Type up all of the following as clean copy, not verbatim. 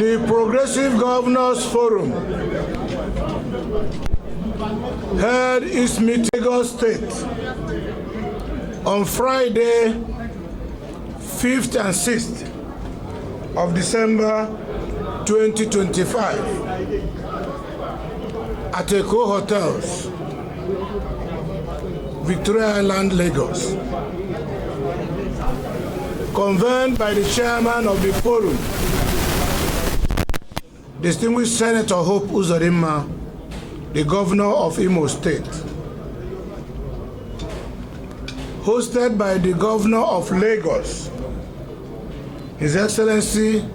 The Progressive Governors Forum held its meeting in Lagos State on Friday, 5th and 6th of December 2025 at Eco Hotels, Victoria Island, Lagos. Convened by the chairman of the forum, Distinguished Senator Hope Uzodimma, the Governor of Imo State. Hosted by the Governor of Lagos, His Excellency.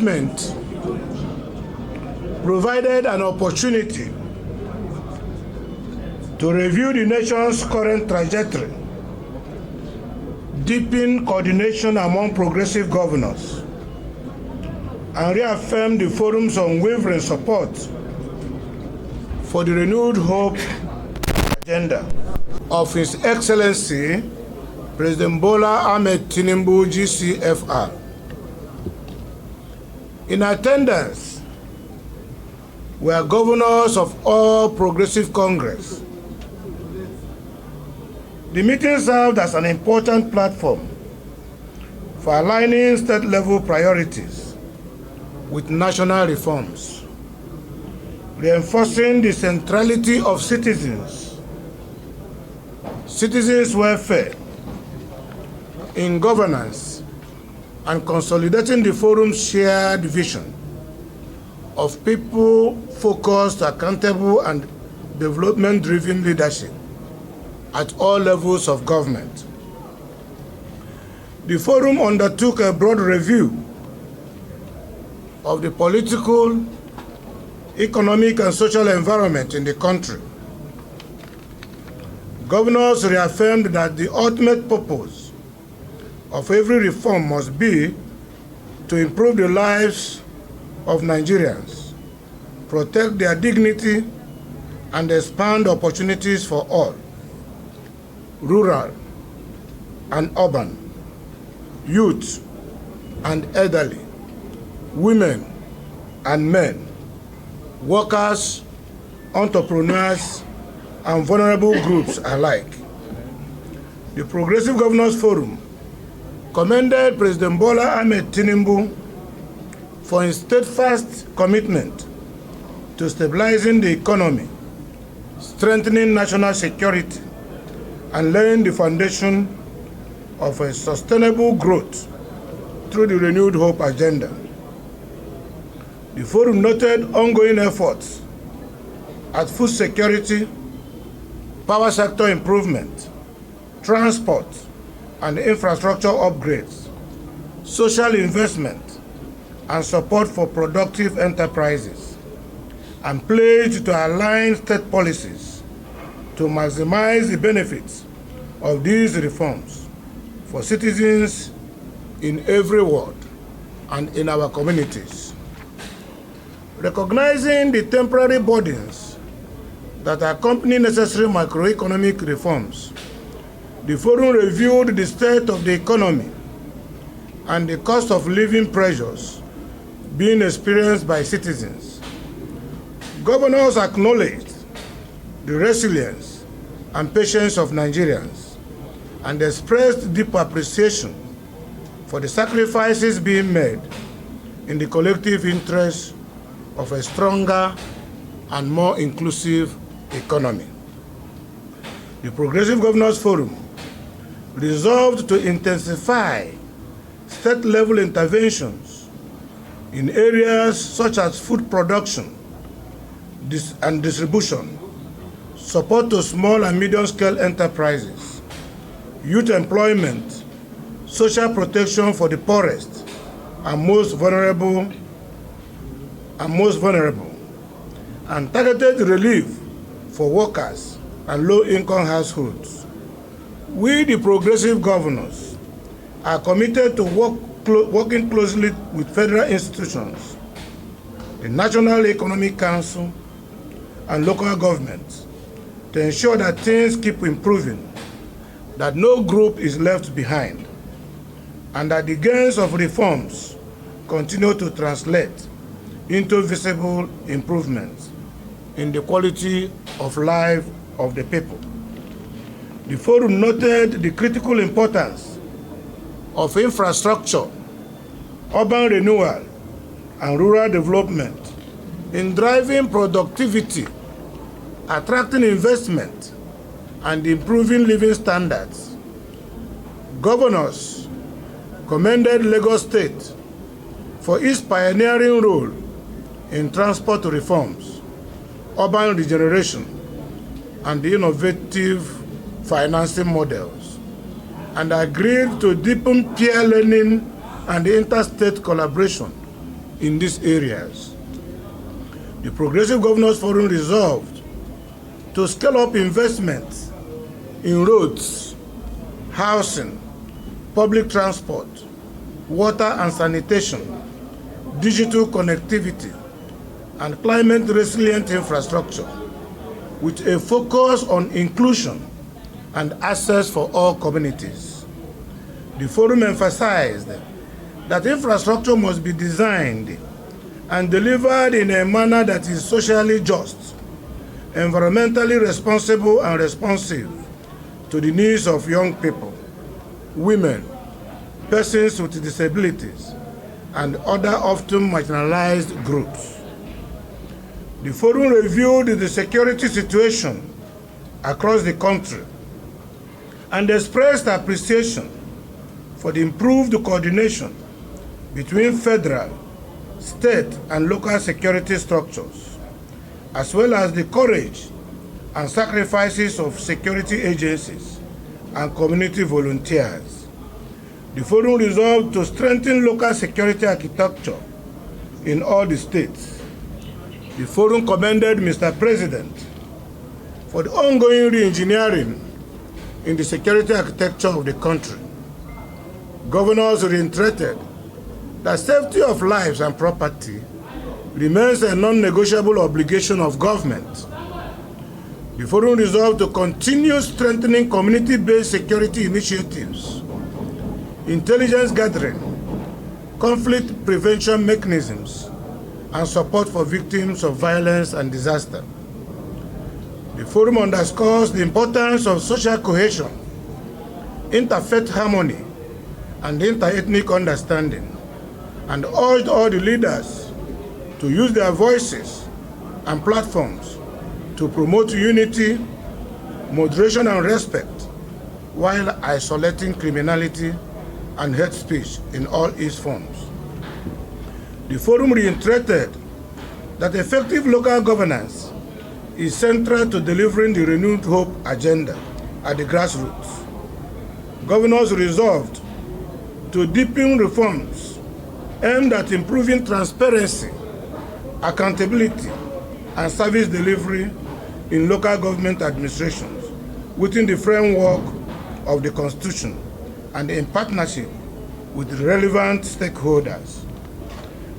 Management provided an opportunity to review the nation's current trajectory, deepen coordination among progressive governors, and reaffirm the forum's unwavering support for the renewed hope agenda of His Excellency President Bola Ahmed Tinubu, GCFR. In attendance were governors of all Progressive Congress. The meeting served as an important platform for aligning state-level priorities with national reforms, reinforcing the centrality of citizens' welfare in governance, and consolidating the forum's shared vision of people-focused, accountable, and development-driven leadership at all levels of government. The forum undertook a broad review of the political, economic, and social environment in the country. Governors reaffirmed that the ultimate purpose of every reform must be to improve the lives of Nigerians, protect their dignity, and expand opportunities for all, rural and urban, youth and elderly, women and men, workers, entrepreneurs, and vulnerable groups alike. The Progressive Governors Forum commended President Bola Ahmed Tinubu for his steadfast commitment to stabilizing the economy, strengthening national security, and laying the foundation of a sustainable growth through the renewed hope agenda. The forum noted ongoing efforts at food security, power sector improvement, transport and infrastructure upgrades, social investment, and support for productive enterprises, and pledged to align state policies to maximize the benefits of these reforms for citizens in every ward and in our communities. Recognizing the temporary burdens that accompany necessary macroeconomic reforms, the forum reviewed the state of the economy and the cost of living pressures being experienced by citizens. Governors acknowledged the resilience and patience of Nigerians and expressed deep appreciation for the sacrifices being made in the collective interest of a stronger and more inclusive economy. The Progressive Governors Forum resolved to intensify state-level interventions in areas such as food production and distribution, support to small and medium-scale enterprises, youth employment, social protection for the poorest and most vulnerable, and targeted relief for workers and low-income households. We, the progressive governors, are committed to working closely with federal institutions, the National Economic Council, and local governments to ensure that things keep improving, that no group is left behind, and that the gains of reforms continue to translate into visible improvements in the quality of life of the people. The forum noted the critical importance of infrastructure, urban renewal, and rural development in driving productivity, attracting investment, and improving living standards. Governors commended Lagos State for its pioneering role in transport reforms, urban regeneration, and innovative financing models, and agreed to deepen peer learning and interstate collaboration in these areas. The Progressive Governors Forum resolved to scale up investments in roads, housing, public transport, water and sanitation, digital connectivity, and climate-resilient infrastructure, with a focus on inclusion and access for all communities. The forum emphasized that infrastructure must be designed and delivered in a manner that is socially just, environmentally responsible, and responsive to the needs of young people, women, persons with disabilities, and other often marginalized groups. The forum reviewed the security situation across the country and expressed appreciation for the improved coordination between federal, state, and local security structures, as well as the courage and sacrifices of security agencies and community volunteers. The forum resolved to strengthen local security architecture in all the states. The forum commended Mr. President for the ongoing re-engineering in the security architecture of the country. Governors reiterated that safety of lives and property remains a non-negotiable obligation of government. The forum resolved to continue strengthening community-based security initiatives, intelligence gathering, conflict prevention mechanisms, and support for victims of violence and disaster. The forum underscores the importance of social cohesion, interfaith harmony, and interethnic understanding, and urged all the leaders to use their voices and platforms to promote unity, moderation, and respect, while isolating criminality and hate speech in all its forms. The forum reiterated that effective local governance is central to delivering the renewed hope agenda at the grassroots. Governors resolved to deepen reforms aimed at improving transparency, accountability, and service delivery in local government administrations within the framework of the Constitution and in partnership with relevant stakeholders.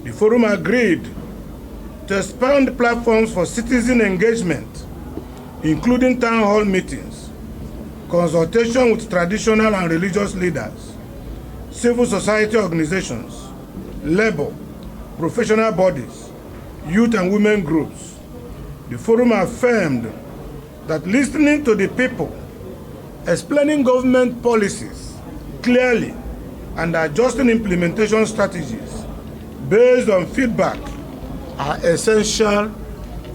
The forum agreed to expand platforms for citizen engagement, including town hall meetings, consultation with traditional and religious leaders, civil society organizations, labor, professional bodies, youth and women groups. The forum affirmed that listening to the people, explaining government policies clearly, and adjusting implementation strategies based on feedback are essential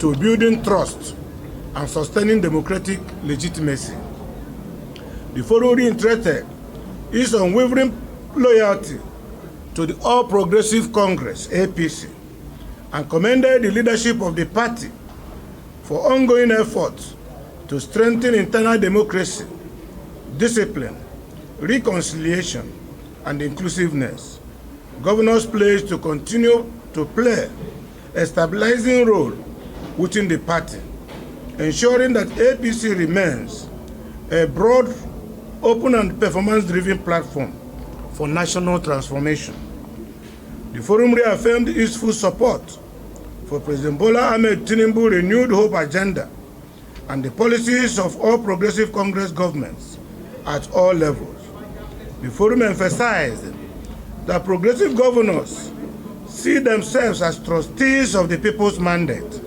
to to building trust and sustaining democratic legitimacy. The forum reiterated its unwavering loyalty to the All Progressive Congress, APC, and commended the leadership of the party for ongoing efforts to strengthen internal democracy, discipline, reconciliation, and inclusiveness. Governors pledged to continue to play a stabilizing role within the party, ensuring that APC remains a broad, open, and performance-driven platform for national transformation. The forum reaffirmed its full support for President Bola Ahmed Tinubu's renewed hope agenda and the policies of all progressive Congress governments at all levels. The forum emphasized that progressive governors see themselves as trustees of the people's mandate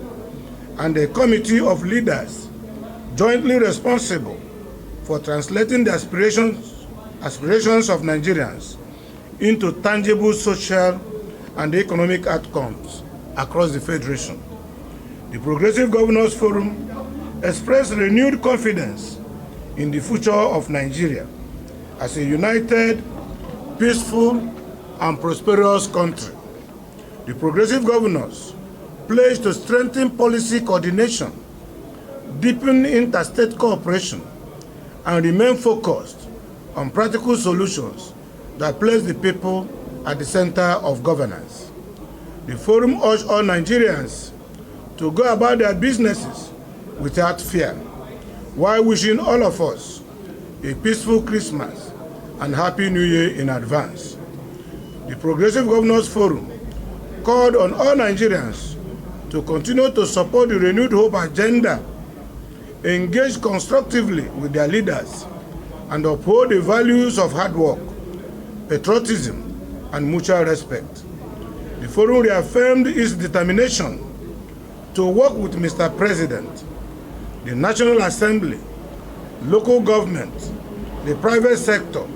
and a committee of leaders jointly responsible for translating the aspirations of Nigerians into tangible social and economic outcomes across the Federation. The Progressive Governors Forum expressed renewed confidence in the future of Nigeria as a united, peaceful, and prosperous country. The Progressive Governors pledged to strengthen policy coordination, deepen interstate cooperation, and remain focused on practical solutions that place the people at the center of governance. The forum urged all Nigerians to go about their businesses without fear, while wishing all of us a peaceful Christmas and Happy New Year in advance. The Progressive Governors Forum called on all Nigerians to continue to support the renewed hope agenda, engage constructively with their leaders, and uphold the values of hard work, patriotism, and mutual respect. The forum reaffirmed its determination to work with Mr. President, the National Assembly, local government, the private sector,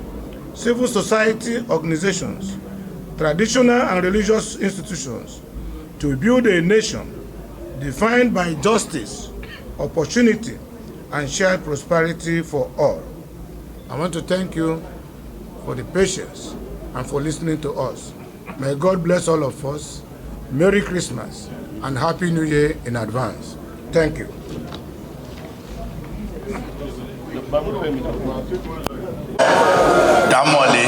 civil society organizations, traditional and religious institutions to build a nation defined by justice, opportunity, and shared prosperity for all. I want to thank you for the patience and for listening to us. May God bless all of us. Merry Christmas and Happy New Year in advance. Thank you. Damole,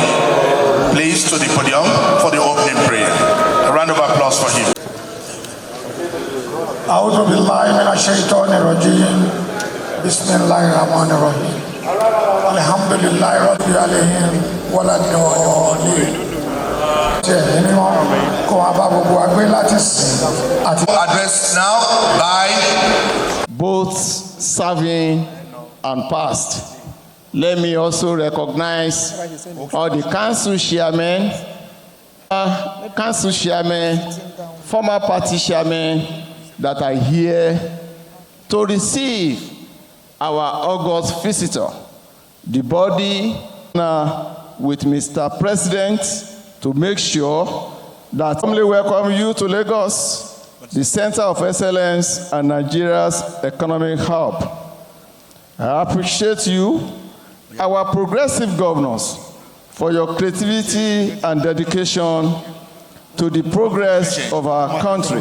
please to the podium for the opening prayer. A round of applause for him. A'udhu billahi minash shaitanir rajim. Bismillahir rahmanir rahim. Alhamdulillahi rabbil alamin wala dallin. Address now by both serving and past. Let me also recognize all the council chairmen, former party chairmen that are here to receive our August visitor. The body with Mr. President to make sure that we welcome you to Lagos, the center of excellence and Nigeria's economic hub. I appreciate you, our progressive governors, for your creativity and dedication to the progress of our country.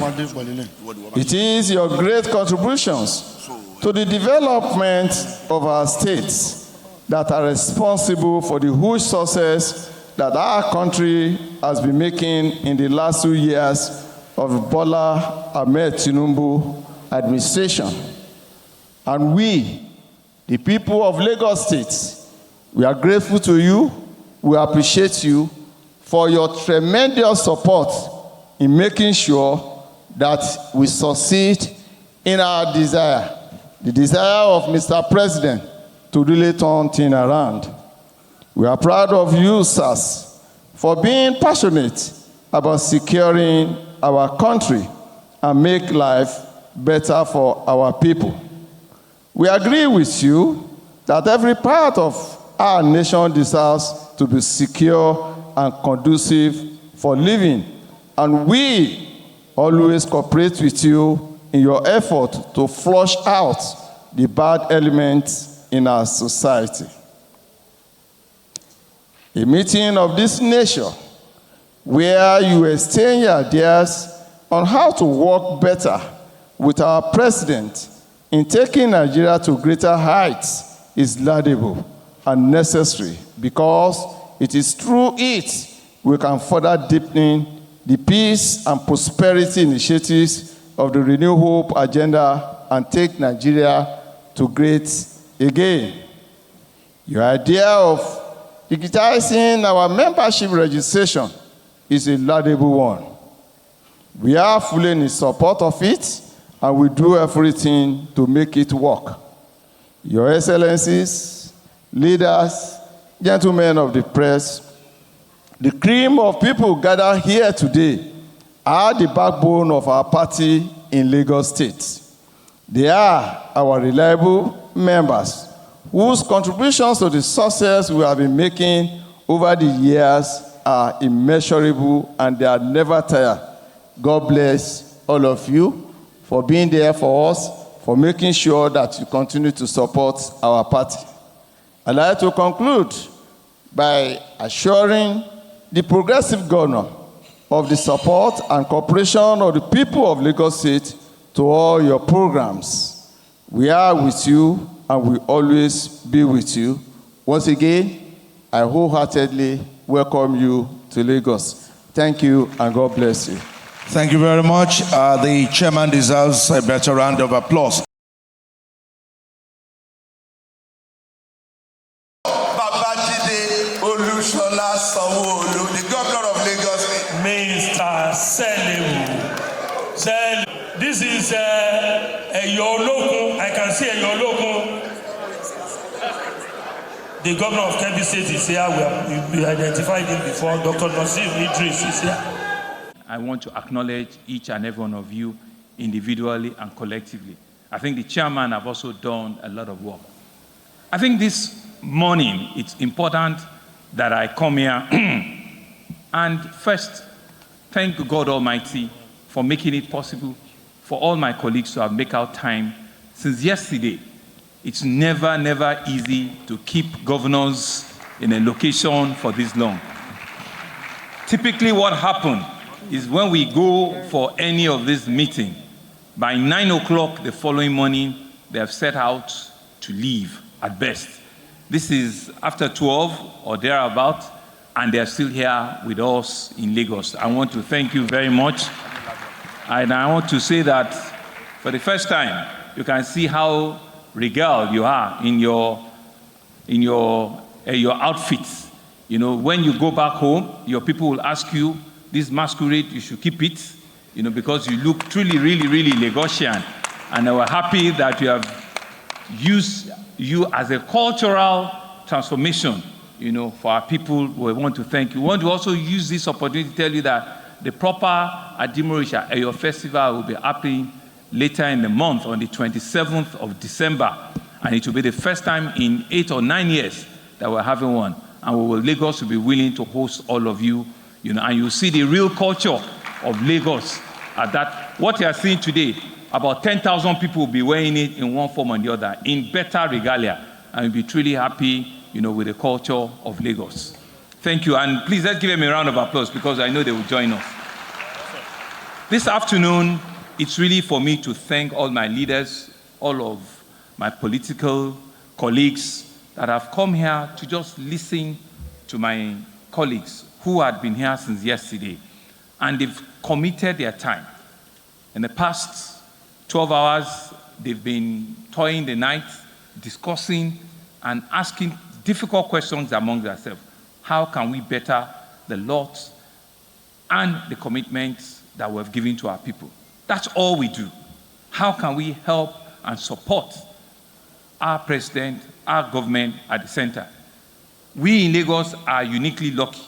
It is your great contributions to the development of our states that are responsible for the huge success that our country has been making in the last 2 years of Bola Ahmed Tinubu administration. And we, the people of Lagos State, we are grateful to you, we appreciate you for your tremendous support in making sure that we succeed in our desire, the desire of Mr. President to really turn things around. We are proud of you, sirs, for being passionate about securing our country and make life better for our people. We agree with you that every part of our nation deserves to be secure and conducive for living, and we always cooperate with you in your effort to flush out the bad elements in our society. A meeting of this nature where you exchange ideas on how to work better with our president in taking Nigeria to greater heights is laudable and necessary, because it is through it we can further deepen the peace and prosperity initiatives of the Renew Hope agenda and take Nigeria to great again. Your idea of digitizing our membership registration is a laudable one. We are fully in support of it, and we do everything to make it work. Your Excellencies, leaders, gentlemen of the press, the cream of people gathered here today are the backbone of our party in Lagos State. They are our reliable members whose contributions to the success we have been making over the years are immeasurable, and they are never tired. God bless all of you for being there for us, for making sure that you continue to support our party. I'd like to conclude by assuring the progressive governor of the support and cooperation of the people of Lagos State to all your programs. We are with you and will always be with you. Once again, I wholeheartedly welcome you to Lagos. Thank you and God bless you. Thank you very much. The chairman deserves a better round of applause. Babajide Olushola Sanwo-Olu, the governor of Lagos. Mr. Selimu. This is Eyolokun. I can see Eyolokun. The governor of Kebbi State is here. We identified him before. Dr. Nasir Idris is here. I want to acknowledge each and every one of you individually and collectively. I think the chairman have also done a lot of work. I think this morning it's important that I come here and first thank God Almighty for making it possible for all my colleagues to have made out time since yesterday. It's never easy to keep governors in a location for this long. Typically what happened is when we go for any of this meeting, by 9 o'clock the following morning, they have set out to leave at best. This is after 12 or thereabout, and they're still here with us in Lagos. I want to thank you very much. And I want to say that for the first time, you can see how regaled you are in your outfits. You know, when you go back home, your people will ask you, this masquerade, you should keep it, you know, because you look truly, really Lagosian. And we're happy that you have used you as a cultural transformation, you know, for our people. We want to thank you. We want to also use this opportunity to tell you that the proper Adimorisha Eyo Festival will be happening later in the month on the 27th of December. And it will be the first time in 8 or 9 years that we're having one. And Lagos will be willing to host all of you, you know, and you see the real culture of Lagos at that. What you are seeing today, about 10,000 people will be wearing it in one form or the other, in better regalia, and we'll be truly happy, you know, with the culture of Lagos. Thank you, and please let's give them a round of applause because I know they will join us. This afternoon, it's really for me to thank all my leaders, all of my political colleagues that have come here to just listen to my colleagues who had been here since yesterday, and they've committed their time. In the past 12 hours, they've been toiling the night, discussing and asking difficult questions among themselves. How can we better the laws and the commitments that we've given to our people? That's all we do. How can we help and support our president, our government at the center? We in Lagos are uniquely lucky.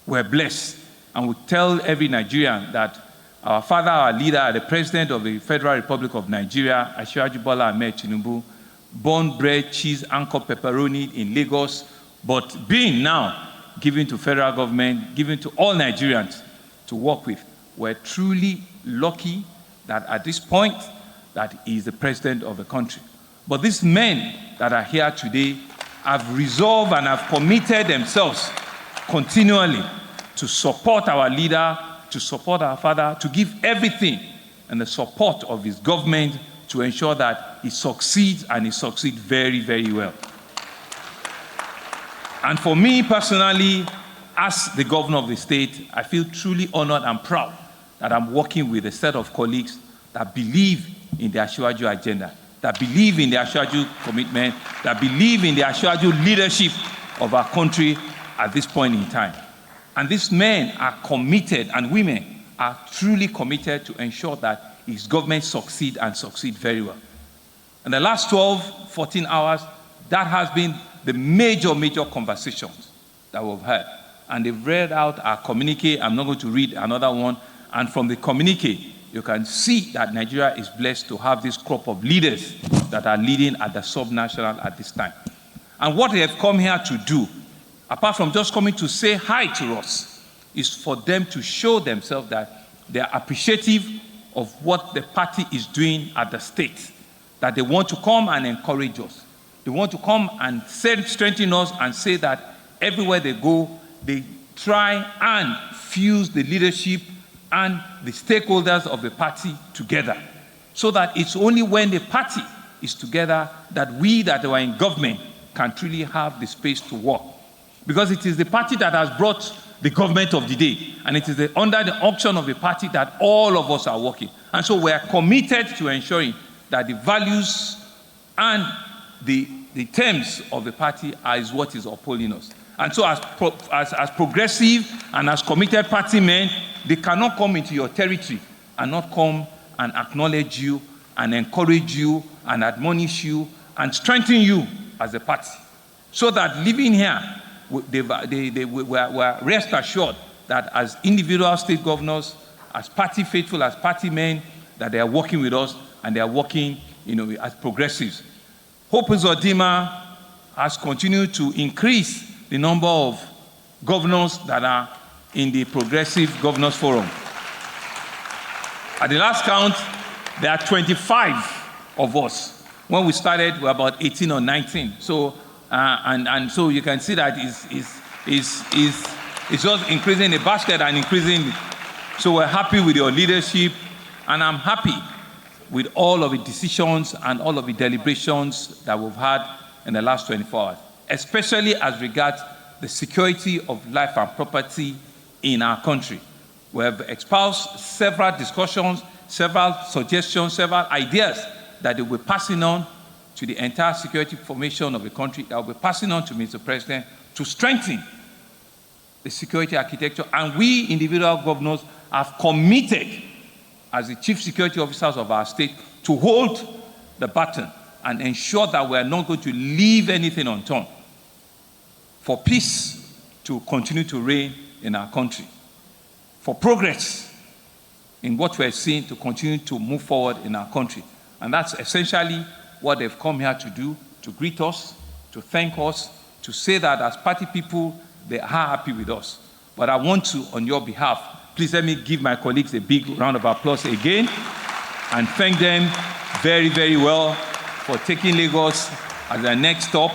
We're blessed, and we tell every Nigerian that our father, our leader, the president of the Federal Republic of Nigeria, Asiwaju Bola Ahmed Tinubu, born, bred, cheese, anchor, pepperoni in Lagos, but being now given to federal government, given to all Nigerians to work with. We're truly lucky that at this point, that he is the president of the country. But these men that are here today have resolved and have committed themselves continually to support our leader, to support our father, to give everything and the support of his government to ensure that he succeeds, and he succeeds very, very well. And for me personally, as the governor of the state, I feel truly honored and proud that I'm working with a set of colleagues that believe in the Asiwaju agenda, that believe in the Asiwaju commitment, that believe in the Asiwaju leadership of our country at this point in time. And these men are committed, and women are truly committed to ensure that his government succeed and succeed very well. In the last 12, 14 hours, that has been the major conversations that we've had. And they've read out our communique. I'm not going to read another one. And from the communique, you can see that Nigeria is blessed to have this crop of leaders that are leading at the sub-national at this time. And what they have come here to do, apart from just coming to say hi to us, is for them to show themselves that they are appreciative of what the party is doing at the state, that they want to come and encourage us. They want to come and strengthen us and say that everywhere they go, they try and fuse the leadership and the stakeholders of the party together, so that it's only when the party is together that we that are in government can truly have the space to work. Because it is the party that has brought the government of the day, and it is under the auction of the party that all of us are working. And so we are committed to ensuring that the values and the terms of the party is what is upholding us. And so as progressive and as committed party men, they cannot come into your territory and not come and acknowledge you and encourage you and admonish you and strengthen you as a party. So that living here, they were rest assured that as individual state governors, as party faithful, as party men, that they are working with us and they are working, as progressives. Hope Uzodinma has continued to increase the number of governors that are in the Progressive Governors Forum. At the last count, there are 25 of us. When we started, we were about 18 or 19. So, and so you can see that it's just increasing the basket and increasing. So we're happy with your leadership, and I'm happy with all of the decisions and all of the deliberations that we've had in the last 24 hours, especially as regards the security of life and property in our country. We have espoused several discussions, several suggestions, several ideas that they will be passing on to the entire security formation of the country, that will be passing on to Mr. President to strengthen the security architecture. And we individual governors have committed as the chief security officers of our state to hold the baton and ensure that we are not going to leave anything undone for peace to continue to reign in our country, for progress in what we're seeing to continue to move forward in our country. And that's essentially what they've come here to do, to greet us, to thank us, to say that as party people, they are happy with us. But I want to, on your behalf, please let me give my colleagues a big round of applause again and thank them very, very well for taking Lagos as their next stop.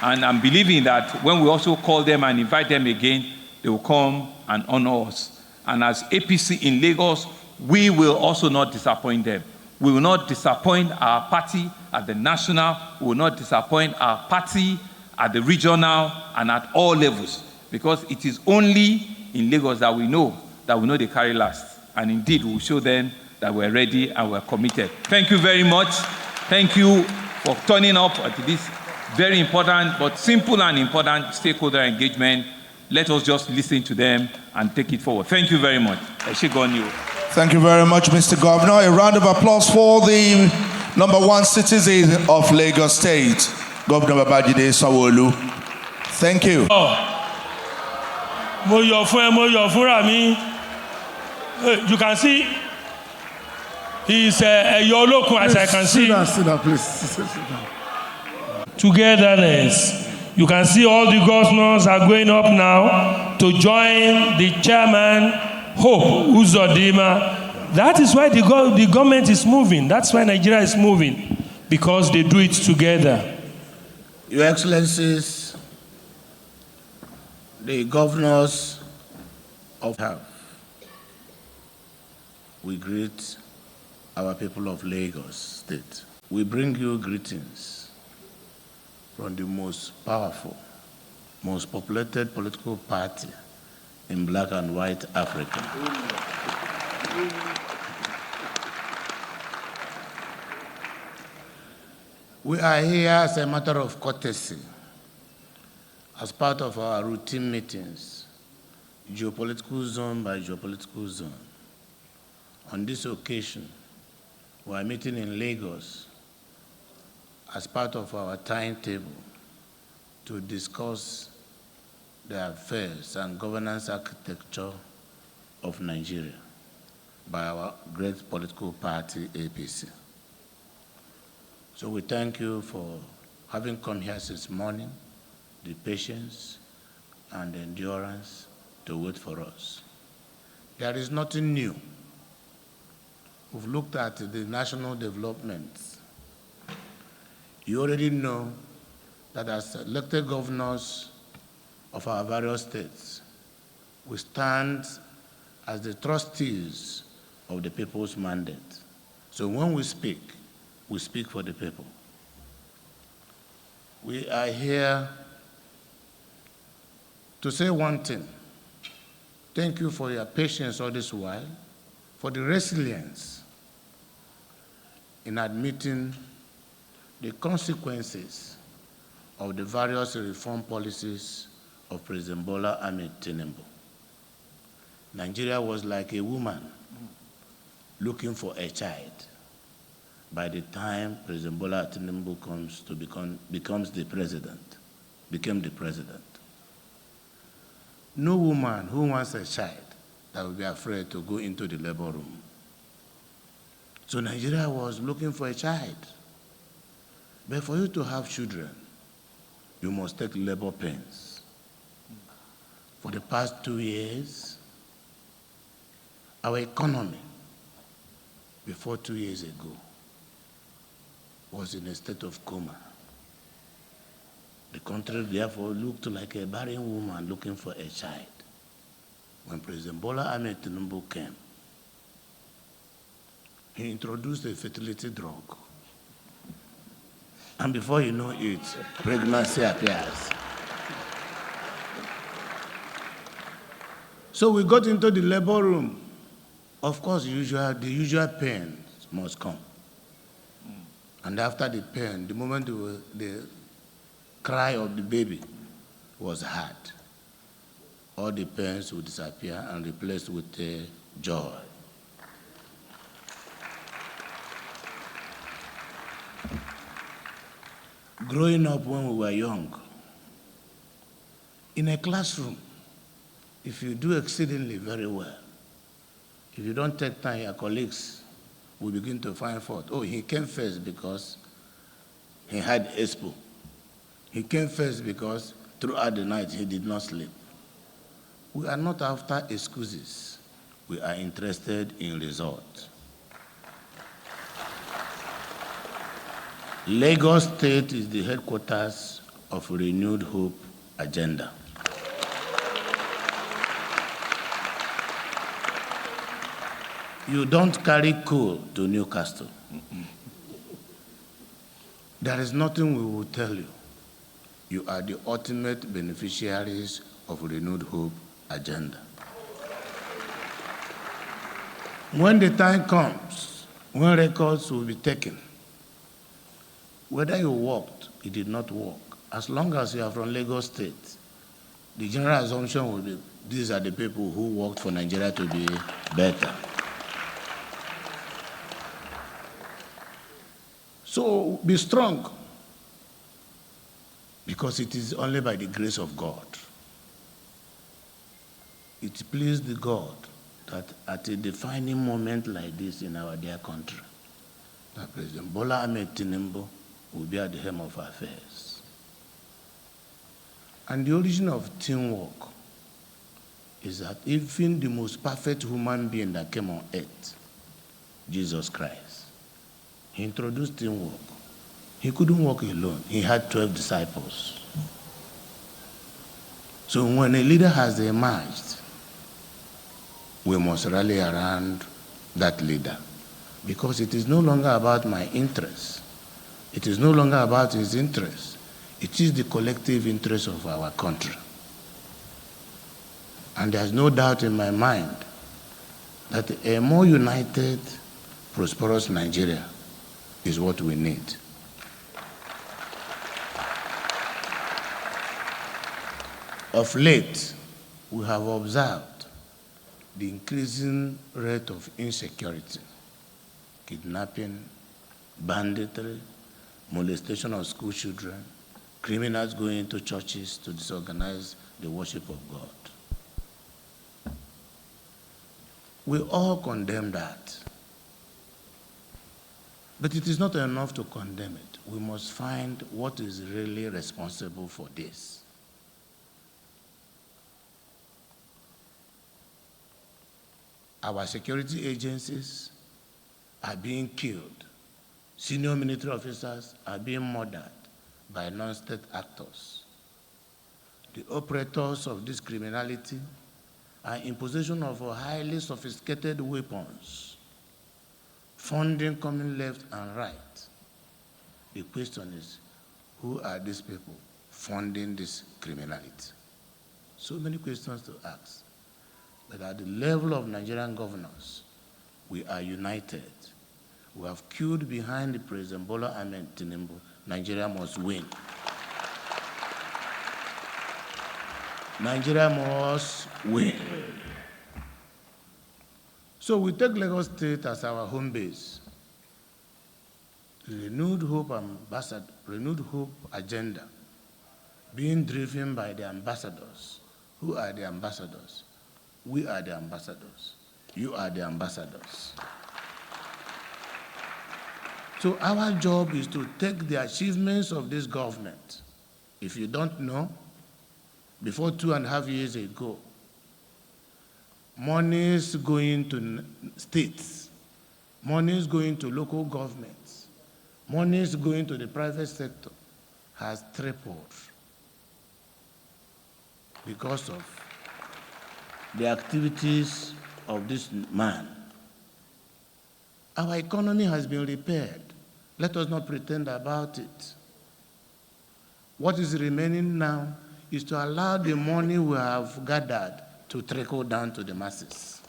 And I'm believing that when we also call them and invite them again, they will come and honor us. And as APC in Lagos, we will also not disappoint them. We will not disappoint our party at the national. We will not disappoint our party at the regional and at all levels, because it is only in Lagos that we know they carry last. And indeed, we will show them that we're ready and we're committed. Thank you very much. Thank you for turning up at this very important but simple and important stakeholder engagement. Let us just listen to them and take it forward. Thank you very much. Thank you very much, Mr. Governor. A round of applause for the #1 citizen of Lagos State, Governor Babajide Sanwo-Olu. Thank you. You can see he's a Yolokun, as I can see. Sit down, please. Sit down. Togetherness. You can see all the governors are going up now to join the chairman, Hope Uzodinma, That is why the government is moving. That's why Nigeria is moving, because they do it together. Your Excellencies, the governors of have, we greet our people of Lagos State. We bring you greetings from the most powerful, most populated political party in black and white Africa. We are here as a matter of courtesy, as part of our routine meetings, geopolitical zone by geopolitical zone. On this occasion, we are meeting in Lagos as part of our timetable to discuss the affairs and governance architecture of Nigeria by our great political party, APC. So we thank you for having come here since morning, the patience and the endurance to wait for us. There is nothing new. We've looked at the national developments. You already know that as elected governors of our various states, we stand as the trustees of the people's mandate. So when we speak for the people. We are here to say one thing. Thank you for your patience all this while, for the resilience in admitting the consequences of the various reform policies of President Bola Ahmed Tinubu. Nigeria was like a woman looking for a child. By the time President Bola Tinubu became the president. No woman who wants a child that will be afraid to go into the labor room. So Nigeria was looking for a child. But for you to have children, you must take labor pains. For the past 2 years, our economy, before 2 years ago, was in a state of coma. The country therefore looked like a barren woman looking for a child. When President Bola Ahmed Tinubu came, he introduced a fertility drug. And before you know it, pregnancy appears. So we got into the labor room. Of course, the usual pain must come. And after the pain, the moment the cry of the baby was heard, all the pains would disappear and replaced with joy. Growing up when we were young, in a classroom, if you do exceedingly very well, if you don't take time, your colleagues will begin to find fault. Oh, he came first because he had expo. He came first because throughout the night he did not sleep. We are not after excuses. We are interested in results. Lagos State is the headquarters of Renewed Hope Agenda. You don't carry coal to Newcastle. There is nothing we will tell you. You are the ultimate beneficiaries of Renewed Hope Agenda. When the time comes, when records will be taken, whether you worked, it did not work. As long as you are from Lagos State, the general assumption will be these are the people who worked for Nigeria to be better. So be strong, because it is only by the grace of God. It pleased the God that at a defining moment like this in our dear country, that President Bola Ahmed Tinubu will be at the helm of affairs. And the origin of teamwork is that even the most perfect human being that came on earth Jesus Christ. He introduced teamwork. He couldn't walk alone. He had 12 disciples. So when a leader has emerged, we must rally around that leader, because it is no longer about my interests. It is no longer about his interests. It is the collective interest of our country. And there's no doubt in my mind that a more united, prosperous Nigeria is what we need. Of late, we have observed the increasing rate of insecurity, kidnapping, banditry, molestation of school children, criminals going into churches to disorganize the worship of God. We all condemn that. But it is not enough to condemn it. We must find what is really responsible for this. Our security agencies are being killed. Senior military officers are being murdered by non-state actors. The operators of this criminality are in possession of highly sophisticated weapons, funding coming left and right. The question is, who are these people funding this criminality? So many questions to ask. But at the level of Nigerian governors, we are united. We have queued behind the President Bola Ahmed Tinubu. Nigeria must win. Nigeria must win. So we take Lagos State as our home base. Renewed hope agenda being driven by the ambassadors. Who are the ambassadors? We are the ambassadors. You are the ambassadors. So our job is to take the achievements of this government. If you don't know, before 2.5 years ago, monies going to states, monies going to local governments, monies going to the private sector has tripled because of the activities of this man. Our economy has been repaired. Let us not pretend about it. What is remaining now is to allow the money we have gathered to trickle down to the masses.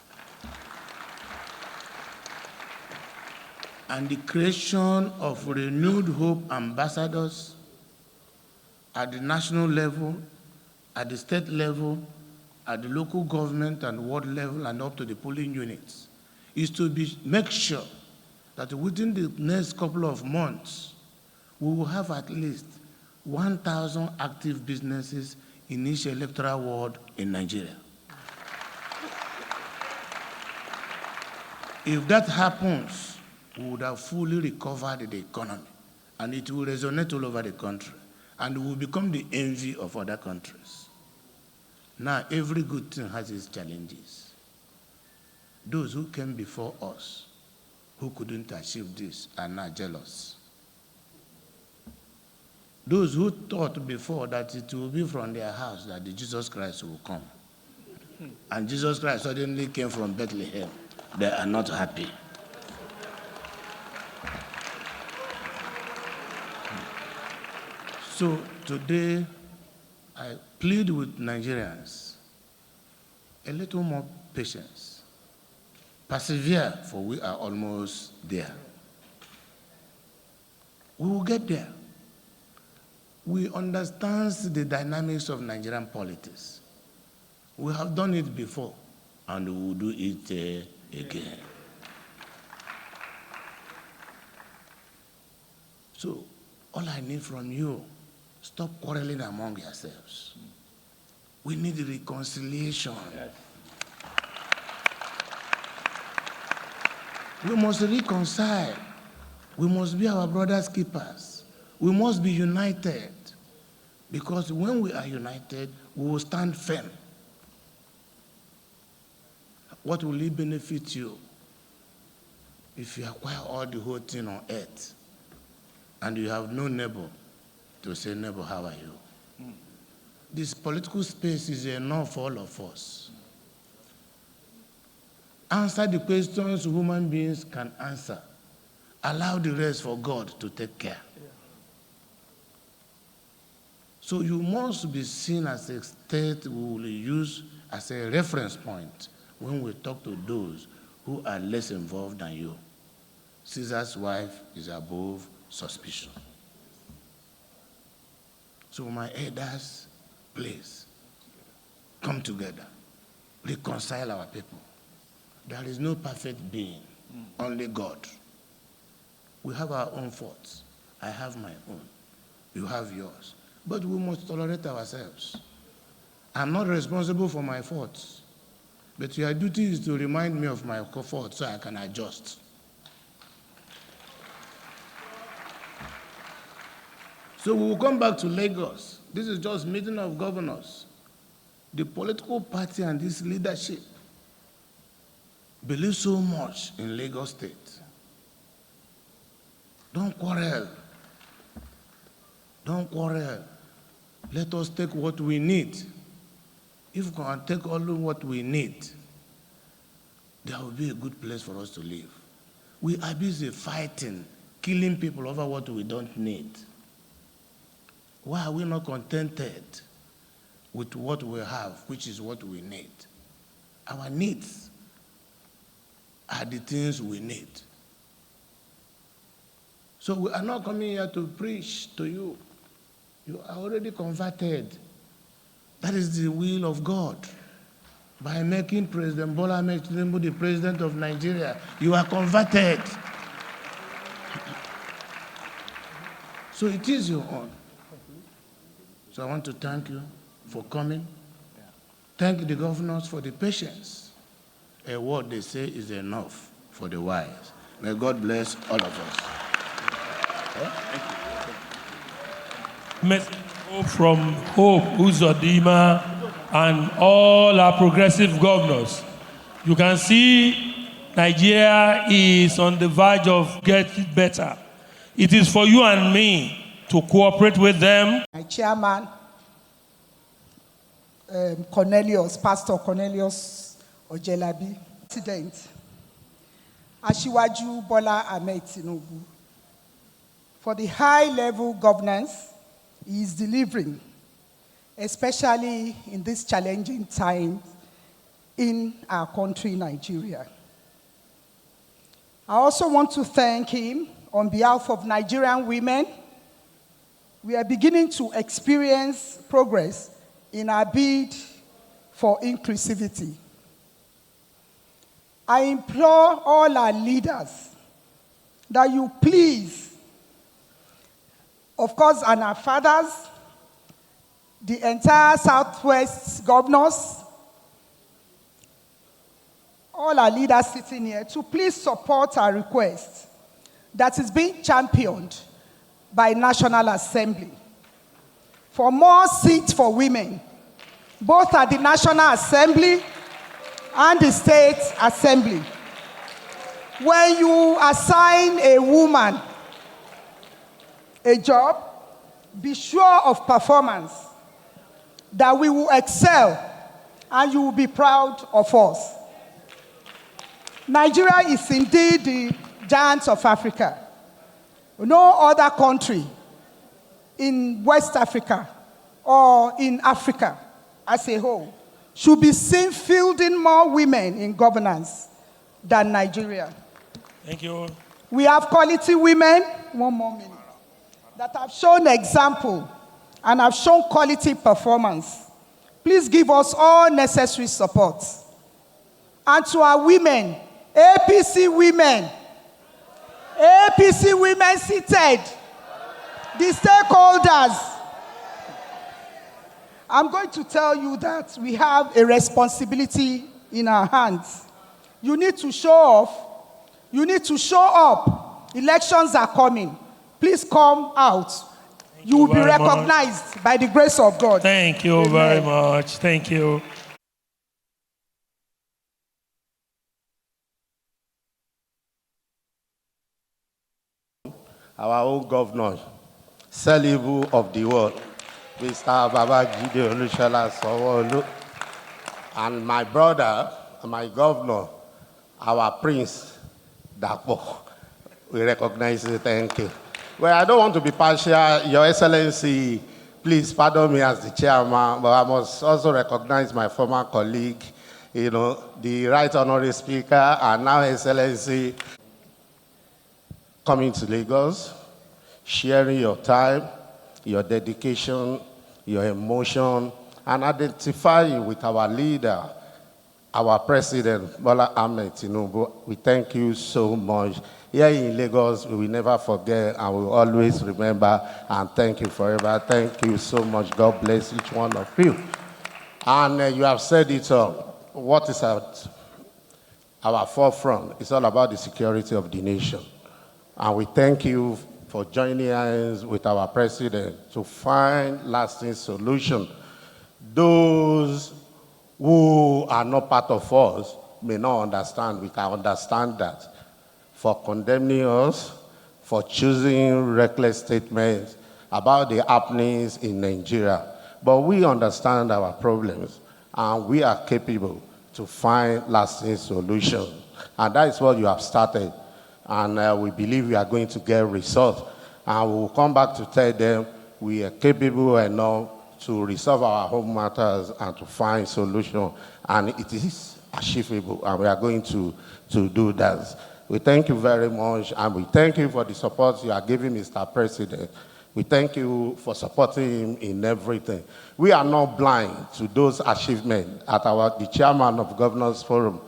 And the creation of renewed hope ambassadors at the national level, at the state level, at the local government and ward level, and up to the polling units, is to make sure that within the next couple of months, we will have at least 1,000 active businesses in each electoral ward in Nigeria. If that happens, we would have fully recovered the economy, and it will resonate all over the country, and we will become the envy of other countries. Now, every good thing has its challenges. Those who came before us, who couldn't achieve this, are now jealous. Those who thought before that it will be from their house that the Jesus Christ will come, and Jesus Christ suddenly came from Bethlehem, they are not happy. So today, I plead with Nigerians, a little more patience. Persevere, for we are almost there. We will get there. We understand the dynamics of Nigerian politics. We have done it before, and we will do it again. So, all I need from you, stop quarreling among yourselves. We need reconciliation. Yes. We must reconcile. We must be our brothers' keepers. We must be united. Because when we are united, we will stand firm. What will it benefit you if you acquire all the whole thing on earth and you have no neighbor to say, neighbor, how are you? This political space is enough for all of us. Answer the questions human beings can answer. Allow the rest for God to take care. So you must be seen as a state we will use as a reference point when we talk to those who are less involved than you. Caesar's wife is above suspicion. So my elders, please, come together, reconcile our people. There is no perfect being, only God. We have our own faults. I have my own. You have yours. But we must tolerate ourselves. I'm not responsible for my faults, but your duty is to remind me of my faults so I can adjust. So we will come back to Lagos. This is just meeting of governors. The political party and this leadership believe so much in Lagos State. Don't quarrel. Don't quarrel. Let us take what we need. If we can take only what we need, there will be a good place for us to live. We are busy fighting, killing people over what we don't need. Why are we not contented with what we have, which is what we need? Our needs are the things we need. So we are not coming here to preach to you. You are already converted. That is the will of God. By making President Bola Ahmed Tinubu the president of Nigeria, you are converted. So it is your own. So I want to thank you for coming. Thank the governors for the patience. A word they say is enough for the wise. May God bless all of us. Message from Hope Uzodinma and all our progressive governors. You can see Nigeria is on the verge of getting better. It is for you and me to cooperate with them. My chairman, Pastor Cornelius Ojelabi, President, Asiwaju Bola Ahmed Tinubu, for the high-level governance he is delivering, especially in this challenging time in our country, Nigeria. I also want to thank him on behalf of Nigerian women. We are beginning to experience progress in our bid for inclusivity. I implore all our leaders that you please, of course, and our fathers, the entire Southwest governors, all our leaders sitting here, to please support our request that is being championed by National Assembly for more seats for women, both at the National Assembly and the State Assembly. When you assign a woman a job, be sure of performance, that we will excel and you will be proud of us. Nigeria is indeed the giant of Africa. No other country in West Africa or in Africa as a whole should be seen fielding more women in governance than Nigeria. Thank you. We have quality women, one more minute, that have shown example and have shown quality performance. Please give us all necessary support. And to our women, APC women seated, the stakeholders, I'm going to tell you that we have a responsibility in our hands. You need to show off. You need to show up. Elections are coming. Please come out. You will be recognized by the grace of God. Thank you very much. Thank you. our own governor, Celebu of the world, Mr. Babajide Olusola Sanwo-Olu, and my brother, my governor, our prince, Dapo. We recognize you, thank you. Well, I don't want to be partial, Your Excellency, please pardon me as the chairman, but I must also recognize my former colleague, the Right Honorable Speaker, and now Excellency, coming to Lagos, sharing your time, your dedication, your emotion, and identifying with our leader, our President, Bola Ahmed Tinubu. We thank you so much. Here in Lagos, we will never forget and we will always remember, and thank you forever. Thank you so much. God bless each one of you. And you have said it all. What is at our forefront? It's all about the security of the nation. And we thank you for joining hands with our President to find lasting solution. Those who are not part of us may not understand. We can understand that. For condemning us, for choosing reckless statements about the happenings in Nigeria. But we understand our problems, and we are capable to find lasting solutions. And that is what you have started. And we believe we are going to get results. And we will come back to tell them we are capable enough to resolve our home matters and to find solutions. And it is achievable, and we are going to do that. We thank you very much, and we thank you for the support you are giving Mr. President. We thank you for supporting him in everything. We are not blind to those achievements at the chairman of Governors Forum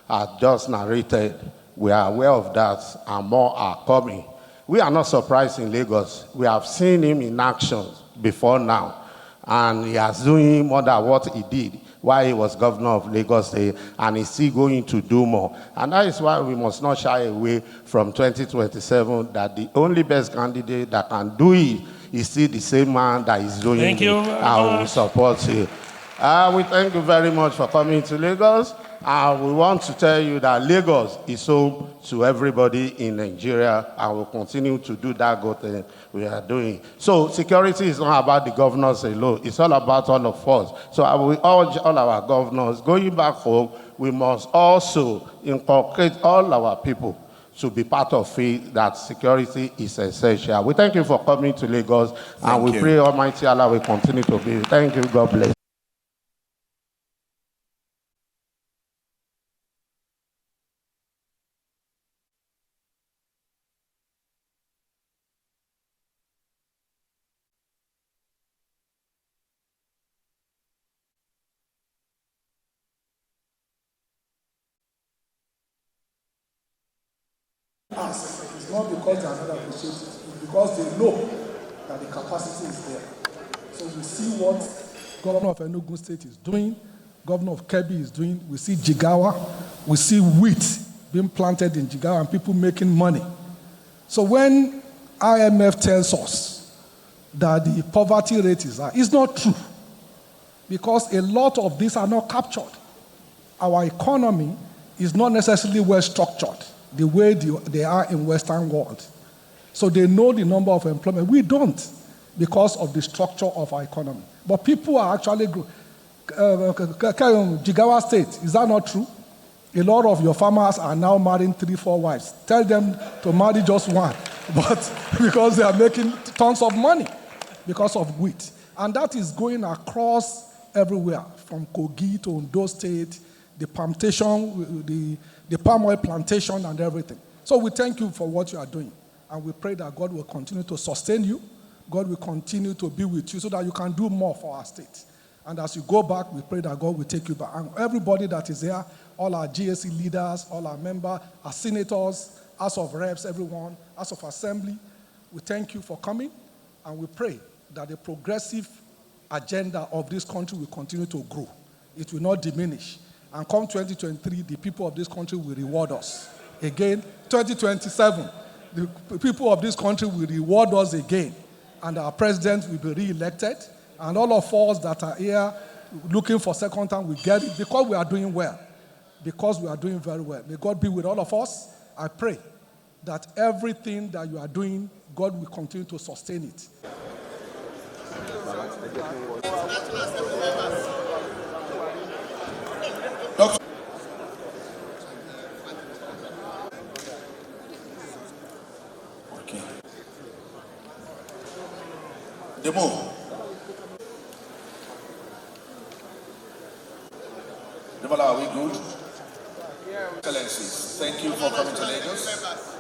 has just narrated. We are aware of that, and more are coming. We are not surprised in Lagos. We have seen him in action before now, and he is doing more than what he did while he was governor of Lagos State, and he's still going to do more. And that is why we must not shy away from 2027, that the only best candidate that can do it is still the same man that is doing Thank you very I will support you. We thank you very much for coming to Lagos. We want to tell you that Lagos is home to everybody in Nigeria, and we'll continue to do that good thing we are doing. So security is not about the governors alone. It's all about all of us. So I will urge all our governors, going back home, we must also inculcate all our people to be part of it, that security is essential. We thank you for coming to Lagos, and we pray Almighty Allah will continue to be. Thank you. God bless. It's not because they are not appreciated, it's because they know that the capacity is there. So we see what Governor of Enugu State is doing, Governor of Kebbi is doing. We see Jigawa, we see wheat being planted in Jigawa and people making money. So when IMF tells us that the poverty rate is high, it's not true, because a lot of these are not captured. Our economy is not necessarily well structured the way they are in Western world. So they know the number of employment. We don't, because of the structure of our economy. But people are actually, Jigawa State, is that not true? A lot of your farmers are now marrying 3-4 wives. Tell them to marry just one, but because they are making tons of money because of wheat. And that is going across everywhere, from Kogi to Ondo State, the plantation, the palm oil plantation and everything. So we thank you for what you are doing. And we pray that God will continue to sustain you. God will continue to be with you so that you can do more for our state. And as you go back, we pray that God will take you back. And everybody that is here, all our GSC leaders, all our members, our senators, House of Reps, everyone, House of Assembly, we thank you for coming. And we pray that the progressive agenda of this country will continue to grow. It will not diminish. And come 2023, the people of this country will reward us. Again, 2027, the people of this country will reward us again. And our president will be re-elected. And all of us that are here looking for second time will get it because we are doing well. Because we are doing very well. May God be with all of us. I pray that everything that you are doing, God will continue to sustain it. Doctor. Okay. Demo. Demola, are we good? Excellencies, thank you for coming to Lagos.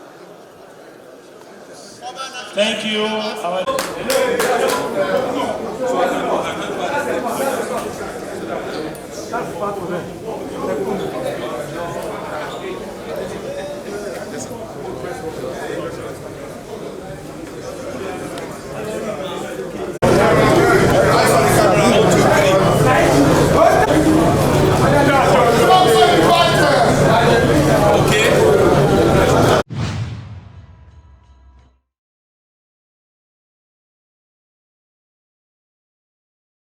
Thank you. That's part of it.